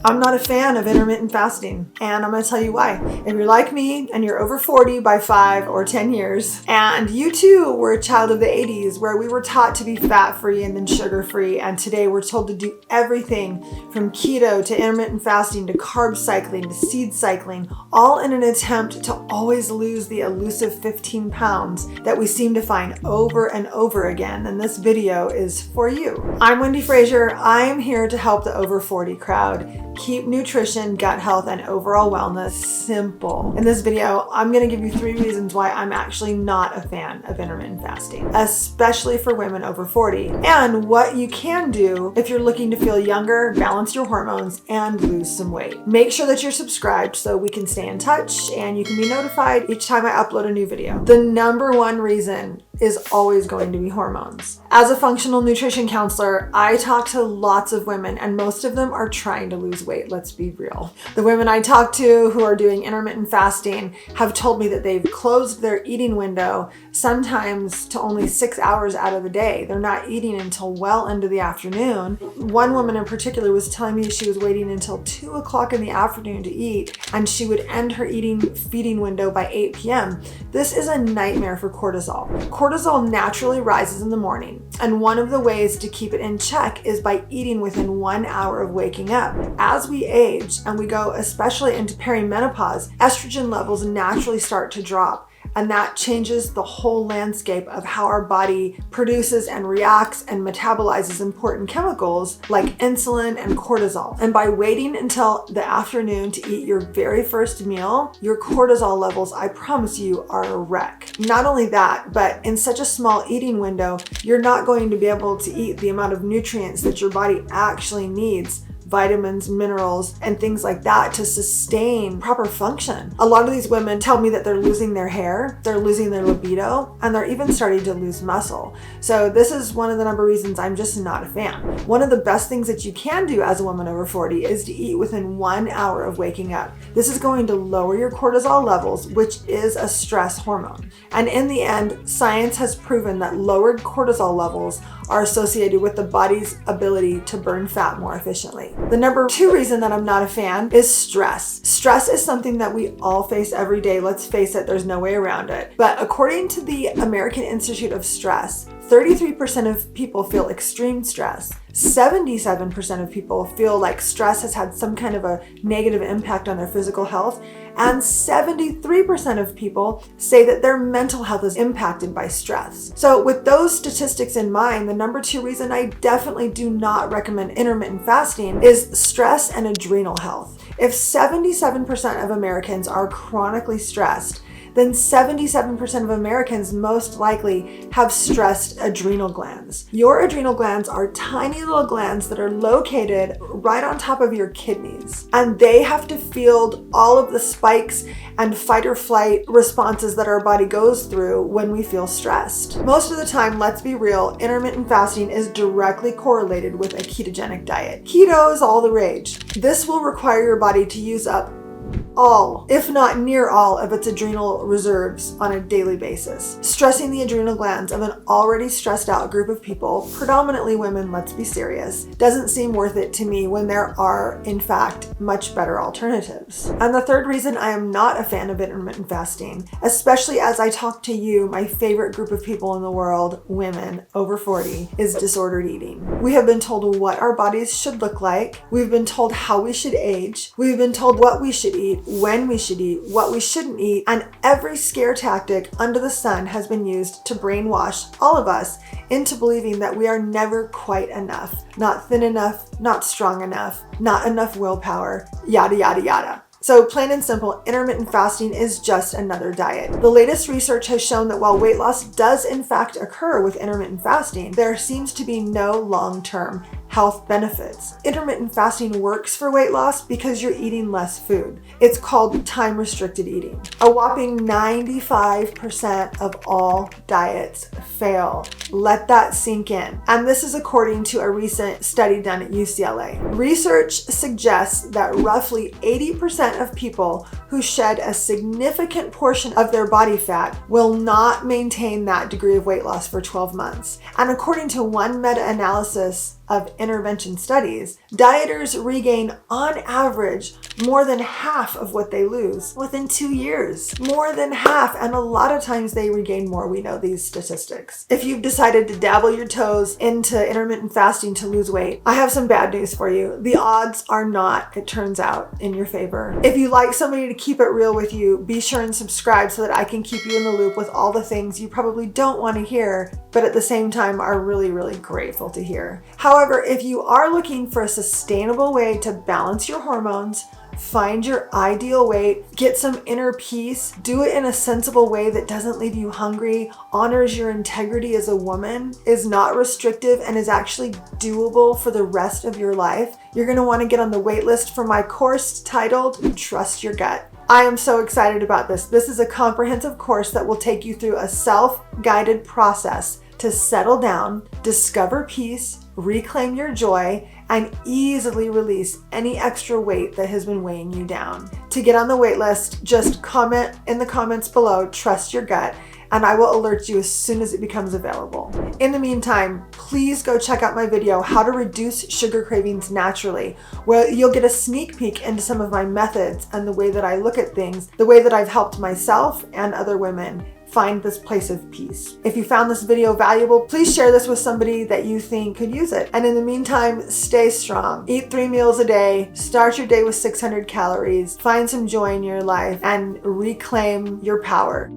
I'm not a fan of intermittent fasting, and I'm going to tell you why. If you're like me and you're over 40 by 5 or 10 years, and you too were a child of the 80s where we were taught to be fat-free and then sugar-free, and today we're told to do everything from keto to intermittent fasting to carb cycling to seed cycling, all in an attempt to always lose the elusive 15 pounds that we seem to find over and over again, then this video is for you. I'm Wendy Frazier. I am here to help the over 40 crowd keep nutrition, gut health, and overall wellness simple. In this video, I'm going to give you 3 reasons why I'm actually not a fan of intermittent fasting, especially for women over 40, and what you can do if you're looking to feel younger, balance your hormones, and lose some weight. Make sure that you're subscribed so we can stay in touch and you can be notified each time I upload a new video. The number one reason is always going to be hormones. As a functional nutrition counselor, I talk to lots of women and most of them are trying to lose weight, let's be real. The women I talk to who are doing intermittent fasting have told me that they've closed their eating window sometimes to only 6 hours out of the day. They're not eating until well into the afternoon. One woman in particular was telling me she was waiting until 2 o'clock in the afternoon to eat and she would end her feeding window by 8 p.m. This is a nightmare for cortisol. Cortisol naturally rises in the morning, and one of the ways to keep it in check is by eating within 1 hour of waking up. As we age and we go especially into perimenopause, estrogen levels naturally start to drop, and that changes the whole landscape of how our body produces and reacts and metabolizes important chemicals like insulin and cortisol. And by waiting until the afternoon to eat your very first meal, your cortisol levels, I promise you, are a wreck. Not only that, but in such a small eating window, you're not going to be able to eat the amount of nutrients that your body actually needs, vitamins, minerals, and things like that to sustain proper function. A lot of these women tell me that they're losing their hair, they're losing their libido, and they're even starting to lose muscle. So this is one of the number of reasons I'm just not a fan. One of the best things that you can do as a woman over 40 is to eat within 1 hour of waking up. This is going to lower your cortisol levels, which is a stress hormone. And in the end, science has proven that lowered cortisol levels are associated with the body's ability to burn fat more efficiently. The number 2 reason that I'm not a fan is stress. Stress is something that we all face every day. Let's face it, there's no way around it. But according to the American Institute of Stress, 33% of people feel extreme stress. 77% of people feel like stress has had some kind of a negative impact on their physical health. And 73% of people say that their mental health is impacted by stress. So with those statistics in mind, the number 2 reason I definitely do not recommend intermittent fasting is stress and adrenal health. If 77% of Americans are chronically stressed, then 77% of Americans most likely have stressed adrenal glands. Your adrenal glands are tiny little glands that are located right on top of your kidneys, and they have to field all of the spikes and fight or flight responses that our body goes through when we feel stressed. Most of the time, let's be real, intermittent fasting is directly correlated with a ketogenic diet. Keto is all the rage. This will require your body to use up all, if not near all, of its adrenal reserves on a daily basis. Stressing the adrenal glands of an already stressed out group of people, predominantly women, let's be serious, doesn't seem worth it to me when there are, in fact, much better alternatives. And the 3rd reason I am not a fan of intermittent fasting, especially as I talk to you, my favorite group of people in the world, women over 40, is disordered eating. We have been told what our bodies should look like. We've been told how we should age. We've been told what we should eat, when we should eat, what we shouldn't eat, and every scare tactic under the sun has been used to brainwash all of us into believing that we are never quite enough, not thin enough, not strong enough, not enough willpower, yada, yada, yada. So plain and simple, intermittent fasting is just another diet. The latest research has shown that while weight loss does in fact occur with intermittent fasting, there seems to be no long-term health benefits. Intermittent fasting works for weight loss because you're eating less food. It's called time-restricted eating. A whopping 95% of all diets fail. Let that sink in. And this is according to a recent study done at UCLA. Research suggests that roughly 80% of people who shed a significant portion of their body fat will not maintain that degree of weight loss for 12 months. And according to one meta-analysis of intervention studies, Dieters regain, on average, more than half of what they lose within 2 years. More than half, and a lot of times they regain more. We know these statistics. If you've decided to dabble your toes into intermittent fasting to lose weight, I have some bad news for you. The odds are not, it turns out, in your favor. If you like somebody to keep it real with you, be sure and subscribe so that I can keep you in the loop with all the things you probably don't want to hear, but at the same time are really, really grateful to hear. However, if you are looking for a sustainable way to balance your hormones, find your ideal weight, get some inner peace, do it in a sensible way that doesn't leave you hungry, honors your integrity as a woman, is not restrictive, and is actually doable for the rest of your life, you're going to want to get on the wait list for my course titled Trust Your Gut. I am so excited about this. This is a comprehensive course that will take you through a self-guided process to settle down, discover peace, reclaim your joy, and easily release any extra weight that has been weighing you down. To get on the wait list, just comment in the comments below, Trust Your Gut, and I will alert you as soon as it becomes available. In the meantime, please go check out my video, How to Reduce Sugar Cravings Naturally, where you'll get a sneak peek into some of my methods and the way that I look at things, the way that I've helped myself and other women find this place of peace. If you found this video valuable, please share this with somebody that you think could use it. And in the meantime, stay strong. Eat 3 meals a day, start your day with 600 calories, find some joy in your life, and reclaim your power.